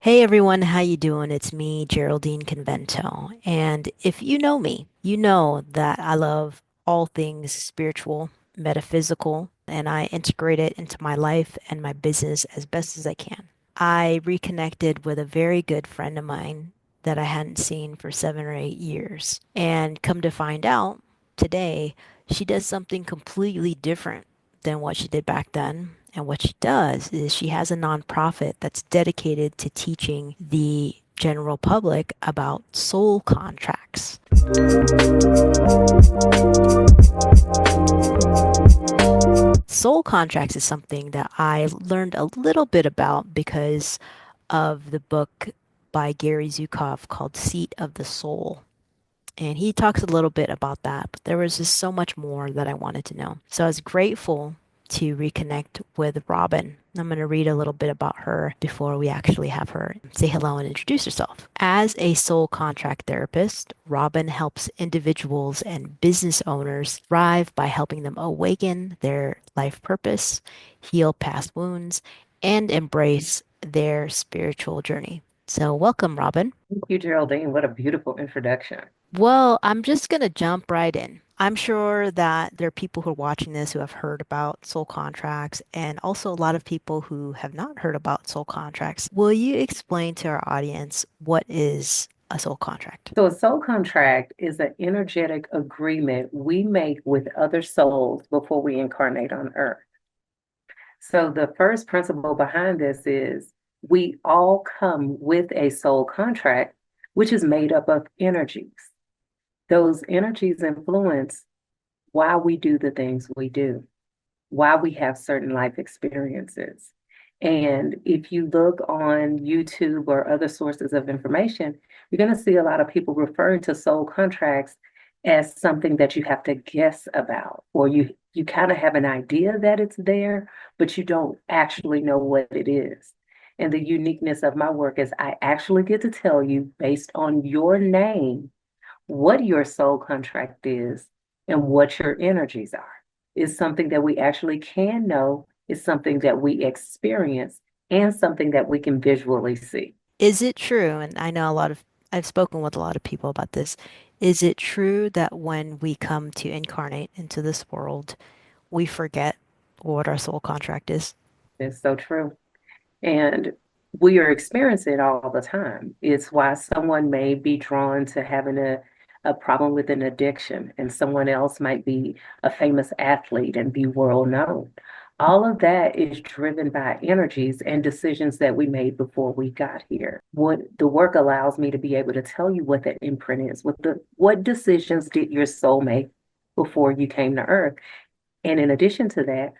Hey everyone, how you doing? It's me, Geraldine Convento. And if you know me, you know that I love all things spiritual, metaphysical, and I integrate it into my life and my business as best as I can. I reconnected with a very good friend of mine that I hadn't seen for 7 or 8 years. And come to find out today, she does something completely different than what she did back then. And what she does is she has a nonprofit that's dedicated to teaching the general public about soul contracts. Soul contracts is something that I learned a little bit about because of the book by Gary Zukov called Seat of the Soul. And he talks a little bit about that, but there was just so much more that I wanted to know. So I was grateful to reconnect with Robyn. I'm going to read a little bit about her before we actually have her say hello and introduce herself. As a soul contract therapist, Robyn helps individuals and business owners thrive by helping them awaken their life purpose, heal past wounds, and embrace their spiritual journey. So, welcome, Robyn. Thank you, Geraldine. What a beautiful introduction. Well, I'm just going to jump right in. I'm sure that there are people who are watching this who have heard about soul contracts and also a lot of people who have not heard about soul contracts. Will you explain to our audience what is a soul contract? So, a soul contract is an energetic agreement we make with other souls before we incarnate on earth. So, the first principle behind this is we all come with a soul contract, which is made up of energies. Those energies influence why we do the things we do, why we have certain life experiences. And if you look on YouTube or other sources of information, you're going to see a lot of people referring to soul contracts as something that you have to guess about, or you kind of have an idea that it's there, but you don't actually know what it is. And the uniqueness of my work is I actually get to tell you based on your name what your soul contract is and what your energies are. Is something that we actually can know, is something that we experience, and something that we can visually see. Is it true? And I know I've spoken with a lot of people about this. Is it true that when we come to incarnate into this world, we forget what our soul contract is? It's so true. And we are experiencing it all the time. It's why someone may be drawn to having a problem with an addiction, and someone else might be a famous athlete and be world known. All of that is driven by energies and decisions that we made before we got here. What the work allows me to be able to tell you what that imprint is, what decisions did your soul make before you came to Earth? And in addition to that,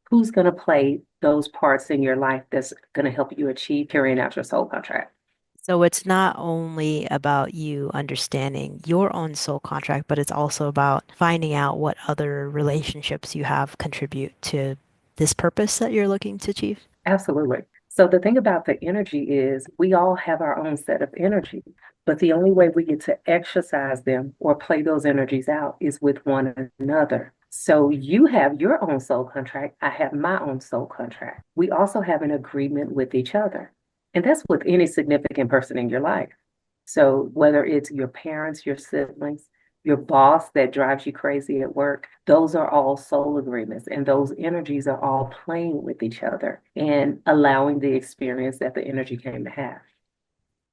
who's going to play those parts in your life that's going to help you achieve carrying out your soul contract? So it's not only about you understanding your own soul contract, but it's also about finding out what other relationships you have contribute to this purpose that you're looking to achieve. Absolutely. So the thing about the energy is we all have our own set of energy, but the only way we get to exercise them or play those energies out is with one another. So you have your own soul contract. I have my own soul contract. We also have an agreement with each other. And that's with any significant person in your life. So whether it's your parents, your siblings, your boss that drives you crazy at work, those are all soul agreements. And those energies are all playing with each other and allowing the experience that the energy came to have.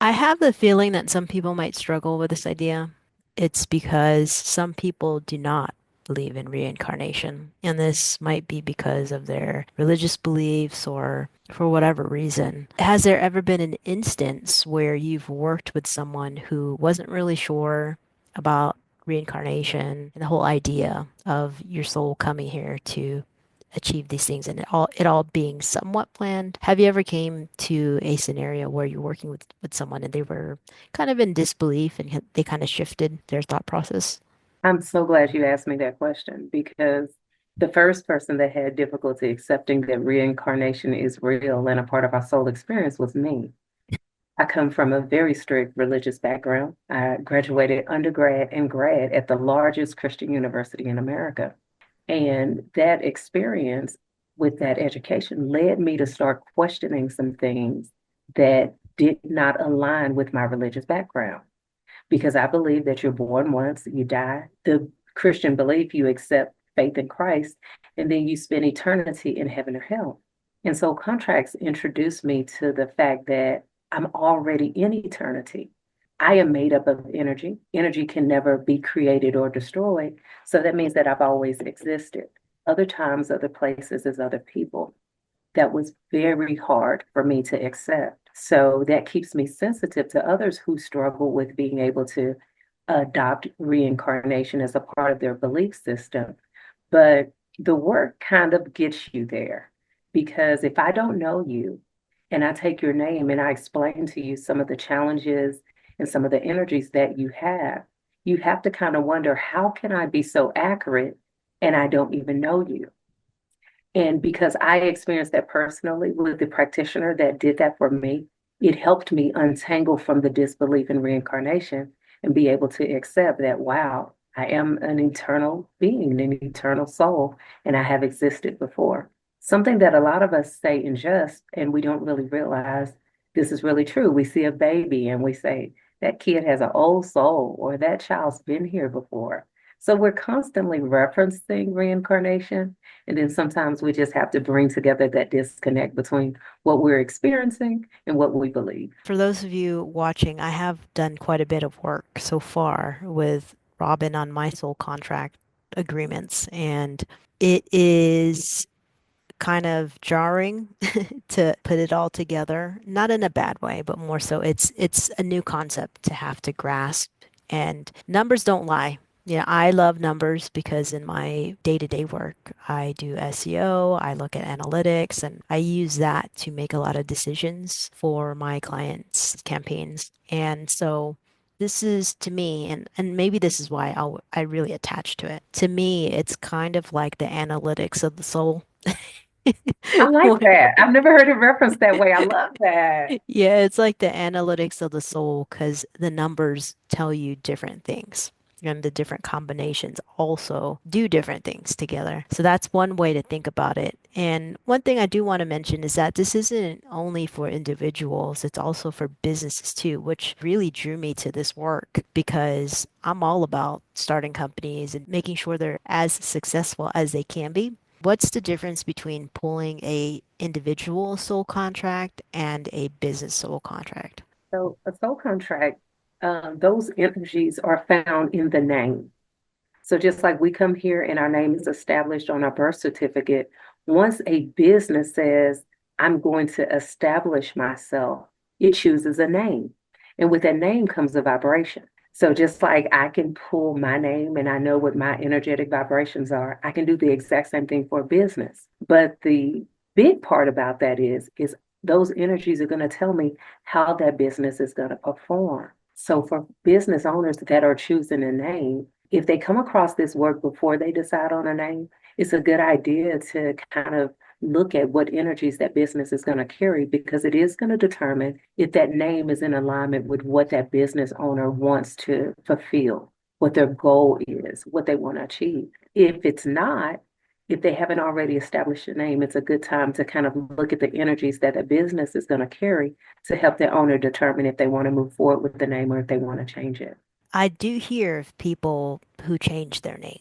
I have the feeling that some people might struggle with this idea. It's because some people do not believe in reincarnation, and this might be because of their religious beliefs or for whatever reason. Has there ever been an instance where you've worked with someone who wasn't really sure about reincarnation and the whole idea of your soul coming here to achieve these things and it all being somewhat planned? Have you ever came to a scenario where you're working with someone and they were kind of in disbelief and they kind of shifted their thought process? I'm so glad you asked me that question because the first person that had difficulty accepting that reincarnation is real and a part of our soul experience was me. I come from a very strict religious background. I graduated undergrad and grad at the largest Christian university in America. And that experience with that education led me to start questioning some things that did not align with my religious background because I believe that you're born once, you die. The Christian belief, you accept faith in Christ, and then you spend eternity in heaven or hell. And so contracts introduced me to the fact that I'm already in eternity. I am made up of energy. Energy can never be created or destroyed. So that means that I've always existed. Other times, other places, as other people. That was very hard for me to accept. So that keeps me sensitive to others who struggle with being able to adopt reincarnation as a part of their belief system. But the work kind of gets you there because if I don't know you and I take your name and I explain to you some of the challenges and some of the energies that you have to kind of wonder, how can I be so accurate and I don't even know you? And because I experienced that personally with the practitioner that did that for me, it helped me untangle from the disbelief in reincarnation and be able to accept that, wow, I am an eternal being, an eternal soul, and I have existed before. Something that a lot of us say in jest, and we don't really realize this is really true. We see a baby and we say, that kid has an old soul, or that child's been here before. So we're constantly referencing reincarnation. And then sometimes we just have to bring together that disconnect between what we're experiencing and what we believe. For those of you watching, I have done quite a bit of work so far with Robyn on my soul contract agreements, and it is kind of jarring to put it all together, not in a bad way, but more so it's a new concept to have to grasp. And numbers don't lie. Yeah, I love numbers because in my day-to-day work, I do SEO, I look at analytics, and I use that to make a lot of decisions for my clients' campaigns. And so this is to me, and maybe this is why I really attach to it. To me, it's kind of like the analytics of the soul. I like that. I've never heard it referenced that way. I love that. Yeah, it's like the analytics of the soul because the numbers tell you different things. And the different combinations also do different things together. So that's one way to think about it. And one thing I do want to mention is that this isn't only for individuals, it's also for businesses too, which really drew me to this work because I'm all about starting companies and making sure they're as successful as they can be. What's the difference between pulling a individual soul contract and a business soul contract? So a soul contract, those energies are found in the name. So just like we come here and our name is established on our birth certificate, once a business says, I'm going to establish myself, it chooses a name. And with that name comes a vibration. So just like I can pull my name and I know what my energetic vibrations are, I can do the exact same thing for a business. But the big part about that is those energies are going to tell me how that business is going to perform. So for business owners that are choosing a name, if they come across this work before they decide on a name, it's a good idea to kind of look at what energies that business is going to carry because it is going to determine if that name is in alignment with what that business owner wants to fulfill, what their goal is, what they want to achieve. If it's not, if they haven't already established a name, it's a good time to kind of look at the energies that the business is going to carry to help the owner determine if they want to move forward with the name or if they want to change it. I do hear of people who change their name,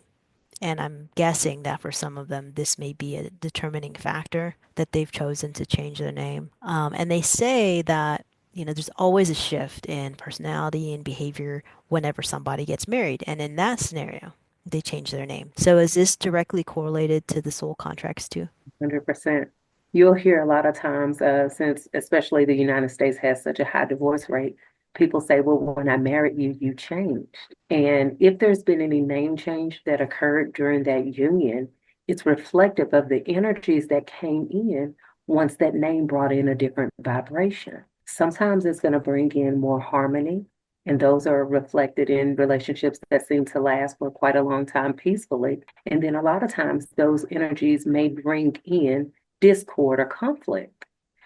and I'm guessing that for some of them, this may be a determining factor that they've chosen to change their name. And they say that, there's always a shift in personality and behavior whenever somebody gets married. And in that scenario, they change their name. So is this directly correlated to the soul contracts too? 100%. You'll hear a lot of times, since especially the United States has such a high divorce rate, people say, well, when I married you, you changed. And if there's been any name change that occurred during that union, it's reflective of the energies that came in once that name brought in a different vibration. Sometimes it's going to bring in more harmony, and those are reflected in relationships that seem to last for quite a long time peacefully. And then a lot of times those energies may bring in discord or conflict.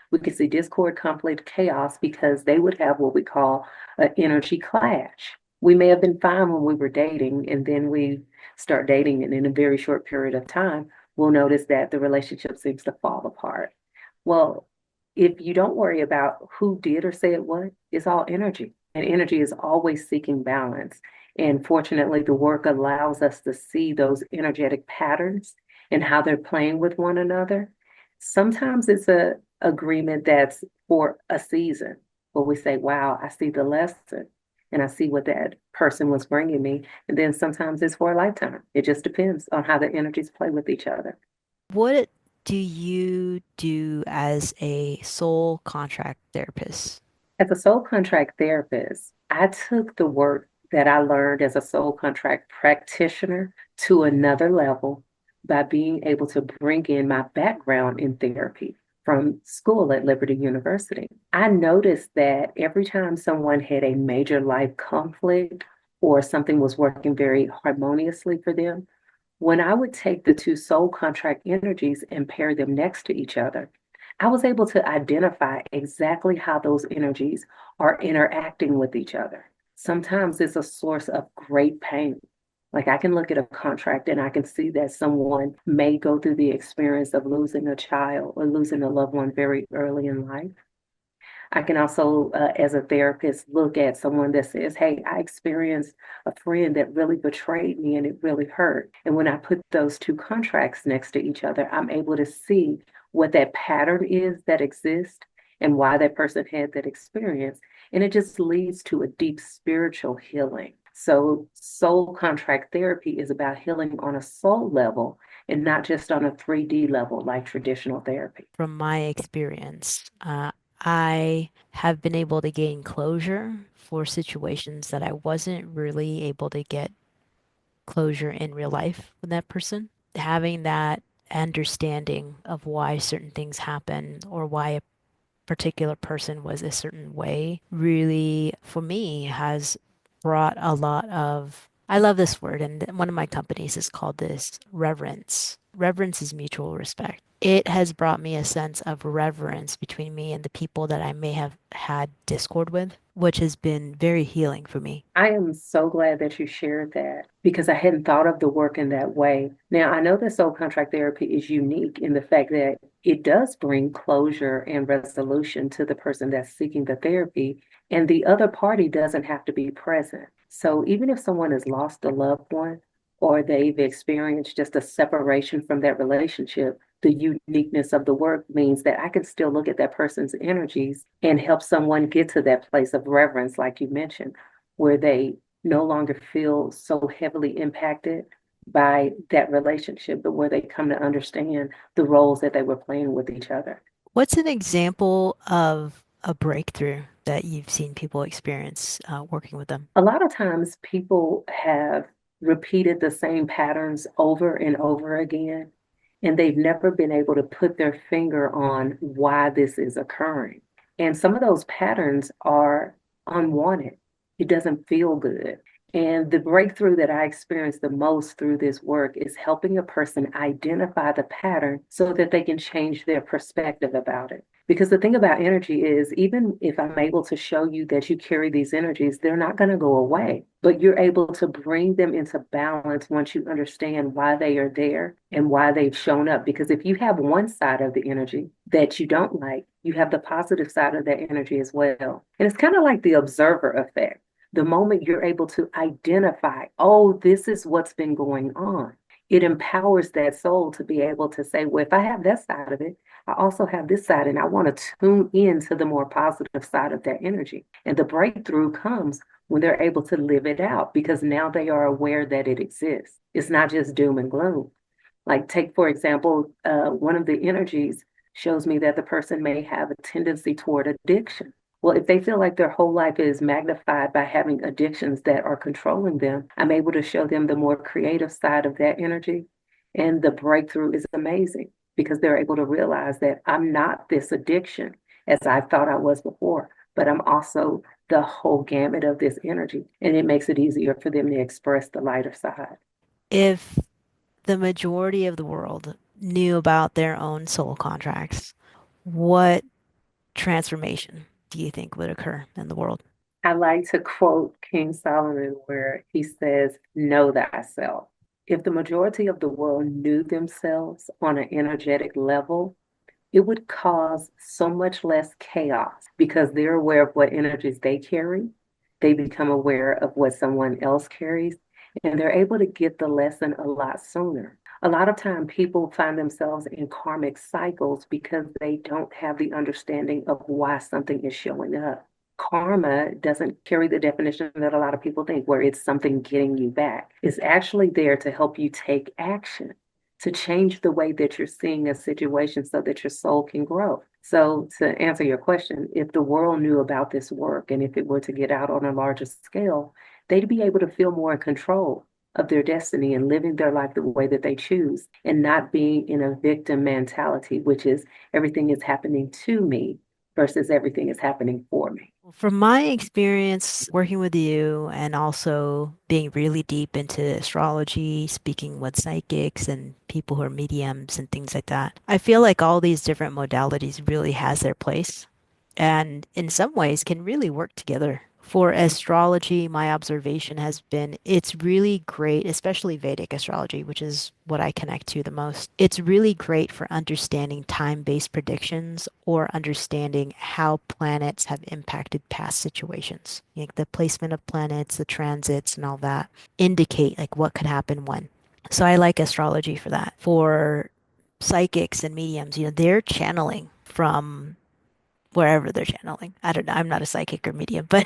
We can see discord, conflict, chaos because they would have what we call an energy clash. We may have been fine when we were dating, and then we start dating, and in a very short period of time, we'll notice that the relationship seems to fall apart. Well, if you don't worry about who did or said what, it's all energy. And energy is always seeking balance. And fortunately, the work allows us to see those energetic patterns and how they're playing with one another. Sometimes it's a agreement that's for a season where we say, wow, I see the lesson and I see what that person was bringing me. And then sometimes it's for a lifetime. It just depends on how the energies play with each other. What do you do as a soul contract therapist? As a soul contract therapist, I took the work that I learned as a soul contract practitioner to another level by being able to bring in my background in therapy from school at Liberty University. I noticed that every time someone had a major life conflict or something was working very harmoniously for them, when I would take the two soul contract energies and pair them next to each other, I was able to identify exactly how those energies are interacting with each other. Sometimes it's a source of great pain. Like I can look at a contract and I can see that someone may go through the experience of losing a child or losing a loved one very early in life. I can also, as a therapist, look at someone that says, hey, I experienced a friend that really betrayed me and it really hurt. And when I put those two contracts next to each other, I'm able to see what that pattern is that exists and why that person had that experience. And it just leads to a deep spiritual healing. So, soul contract therapy is about healing on a soul level and not just on a 3D level like traditional therapy. From my experience, I have been able to gain closure for situations that I wasn't really able to get closure in real life with that person. Having that understanding of why certain things happen or why a particular person was a certain way really, for me, has brought a lot of, I love this word, and one of my companies is called this reverence. Reverence is mutual respect. It has brought me a sense of reverence between me and the people that I may have had discord with, which has been very healing for me. I am so glad that you shared that because I hadn't thought of the work in that way. Now, I know that soul contract therapy is unique in the fact that it does bring closure and resolution to the person that's seeking the therapy, and the other party doesn't have to be present. So, even if someone has lost a loved one or they've experienced just a separation from that relationship, the uniqueness of the work means that I can still look at that person's energies and help someone get to that place of reverence, like you mentioned, where they no longer feel so heavily impacted by that relationship, but where they come to understand the roles that they were playing with each other. What's an example of a breakthrough that you've seen people experience working with them? A lot of times people have repeated the same patterns over and over again, and they've never been able to put their finger on why this is occurring. And some of those patterns are unwanted. It doesn't feel good. And the breakthrough that I experienced the most through this work is helping a person identify the pattern so that they can change their perspective about it. Because the thing about energy is, even if I'm able to show you that you carry these energies, they're not going to go away, but you're able to bring them into balance once you understand why they are there and why they've shown up. Because if you have one side of the energy that you don't like, you have the positive side of that energy as well. And it's kind of like the observer effect. The moment you're able to identify, oh, this is what's been going on, it empowers that soul to be able to say, well, if I have that side of it, I also have this side, and I want to tune in to the more positive side of that energy. And the breakthrough comes when they're able to live it out because now they are aware that it exists. It's not just doom and gloom. Like, take, for example, one of the energies shows me that the person may have a tendency toward addiction. Well, if they feel like their whole life is magnified by having addictions that are controlling them, I'm able to show them the more creative side of that energy. And the breakthrough is amazing because they're able to realize that I'm not this addiction as I thought I was before, but I'm also the whole gamut of this energy. And it makes it easier for them to express the lighter side. If the majority of the world knew about their own soul contracts, what transformation do you think would occur in the world? I like to quote King Solomon where he says, know thyself. If the majority of the world knew themselves on an energetic level, it would cause so much less chaos because they're aware of what energies they carry. They become aware of what someone else carries, and they're able to get the lesson a lot sooner. A lot of time people find themselves in karmic cycles because they don't have the understanding of why something is showing up. Karma doesn't carry the definition that a lot of people think, where it's something getting you back. It's actually there to help you take action, to change the way that you're seeing a situation so that your soul can grow. So, to answer your question, if the world knew about this work and if it were to get out on a larger scale, they'd be able to feel more in control of their destiny and living their life the way that they choose and not being in a victim mentality, which is everything is happening to me versus everything is happening for me. From my experience working with you and also being really deep into astrology, speaking with psychics and people who are mediums and things like that, I feel like all these different modalities really has their place and in some ways can really work together. For astrology, my observation has been it's really great, especially Vedic astrology, which is what I connect to the most. It's really great for understanding time-based predictions or understanding how planets have impacted past situations. Like the placement of planets, the transits, and all that indicate like what could happen when. So I like astrology for that. For psychics and mediums, they're channeling from wherever they're channeling. I don't know. I'm not a psychic or medium, but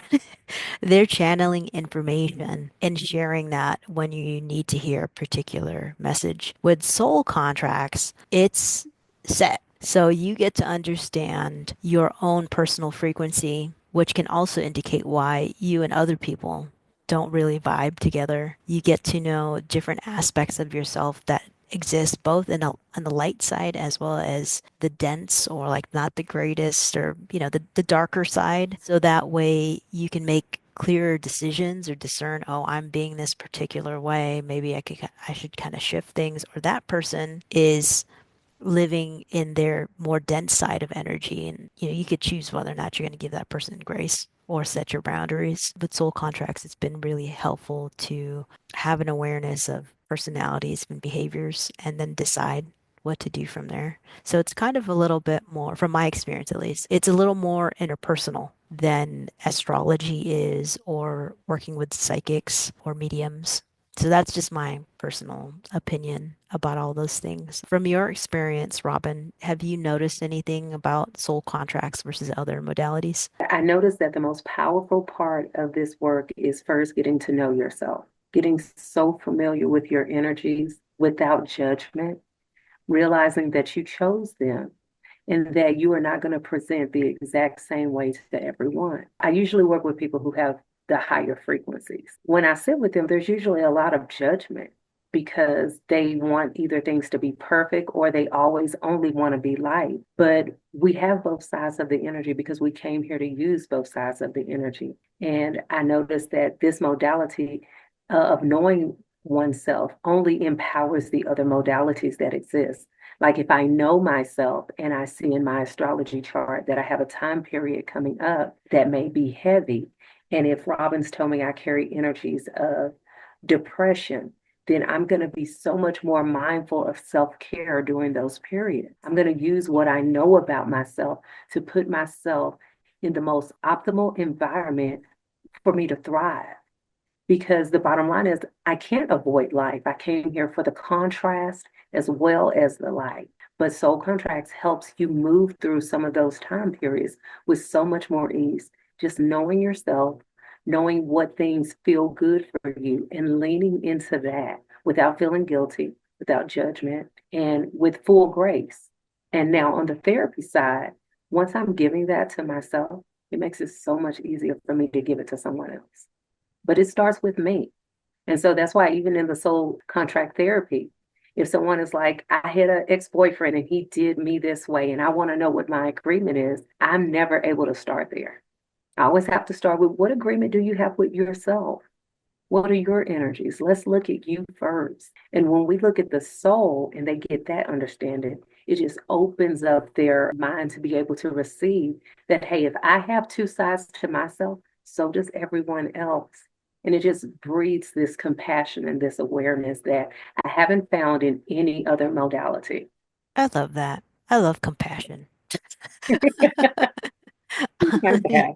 they're channeling information and sharing that when you need to hear a particular message. With soul contracts, it's set. So you get to understand your own personal frequency, which can also indicate why you and other people don't really vibe together. You get to know different aspects of yourself that exist both on the light side as well as the dense or like not the greatest or the darker side. So that way you can make clearer decisions or discern, oh, I'm being this particular way. Maybe I should kind of shift things. Or that person is living in their more dense side of energy. And, you could choose whether or not you're going to give that person grace or set your boundaries. With soul contracts, it's been really helpful to have an awareness of personalities and behaviors and then decide what to do from there. So it's kind of a little bit more, from my experience at least, it's a little more interpersonal than astrology is or working with psychics or mediums. So that's just my personal opinion about all those things. From your experience, Robyn, have you noticed anything about soul contracts versus other modalities? I noticed that the most powerful part of this work is first getting to know yourself, getting so familiar with your energies without judgment, realizing that you chose them and that you are not going to present the exact same way to everyone. I usually work with people who have the higher frequencies. When I sit with them, there's usually a lot of judgment because they want either things to be perfect or they always only want to be light. But we have both sides of the energy because we came here to use both sides of the energy. And I noticed that this modality of knowing oneself only empowers the other modalities that exist. Like if I know myself and I see in my astrology chart that I have a time period coming up that may be heavy, and if Robyn's told me I carry energies of depression, then I'm going to be so much more mindful of self-care during those periods. I'm going to use what I know about myself to put myself in the most optimal environment for me to thrive. Because the bottom line is, I can't avoid life. I came here for the contrast as well as the light. But soul contracts helps you move through some of those time periods with so much more ease. Just knowing yourself, knowing what things feel good for you, and leaning into that without feeling guilty, without judgment, and with full grace. And now on the therapy side, once I'm giving that to myself, it makes it so much easier for me to give it to someone else. But it starts with me. And so that's why even in the soul contract therapy, if someone is like, I had an ex-boyfriend and he did me this way, and I want to know what my agreement is, I'm never able to start there. I always have to start with what agreement do you have with yourself? What are your energies? Let's look at you first. And when we look at the soul and they get that understanding, it just opens up their mind to be able to receive that, hey, if I have two sides to myself, so does everyone else. And it just breeds this compassion and this awareness that I haven't found in any other modality. I love that. I love compassion. You have to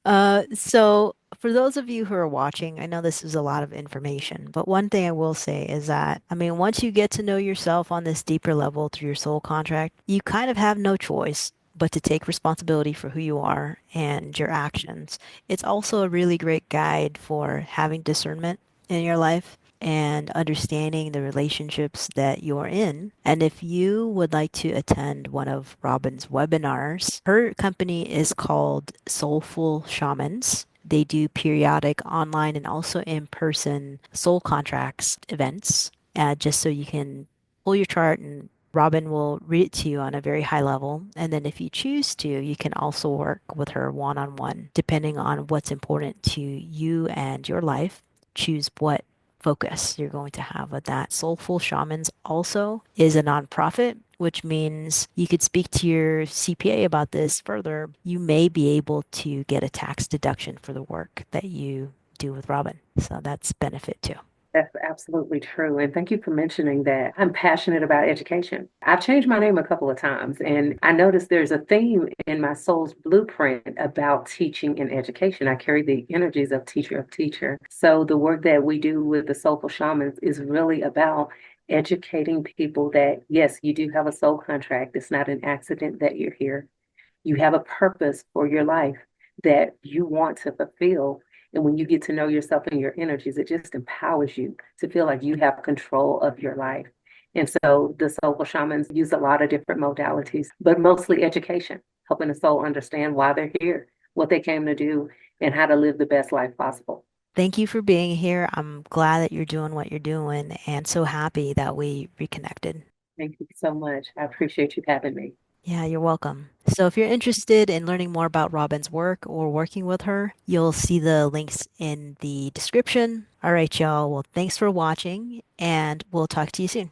have. So for those of you who are watching, I know this is a lot of information, but one thing I will say is that, I mean, once you get to know yourself on this deeper level through your soul contract, you kind of have no choice but to take responsibility for who you are and your actions. It's also a really great guide for having discernment in your life and understanding the relationships that you're in. And if you would like to attend one of Robyn's webinars, her company is called Soulful Shamans. They do periodic online and also in-person soul contracts events, just so you can pull your chart and Robyn will read it to you on a very high level. And then if you choose to, you can also work with her one-on-one, depending on what's important to you and your life. Choose what focus you're going to have with that. Soulful Shamans also is a nonprofit, which means you could speak to your CPA about this further. You may be able to get a tax deduction for the work that you do with Robyn. So that's benefit too. That's absolutely true. And thank you for mentioning that. I'm passionate about education. I've changed my name a couple of times, and I noticed there's a theme in my soul's blueprint about teaching and education. I carry the energies of teacher. So the work that we do with the Soulful Shamans is really about educating people that, yes, you do have a soul contract. It's not an accident that you're here. You have a purpose for your life that you want to fulfill. And when you get to know yourself and your energies, it just empowers you to feel like you have control of your life. And so the soulful shamans use a lot of different modalities, but mostly education, helping the soul understand why they're here, what they came to do, and how to live the best life possible. Thank you for being here. I'm glad that you're doing what you're doing and so happy that we reconnected. Thank you so much. I appreciate you having me. Yeah, you're welcome. So if you're interested in learning more about Robyn's work or working with her, you'll see the links in the description. All right, y'all. Well, thanks for watching, and we'll talk to you soon.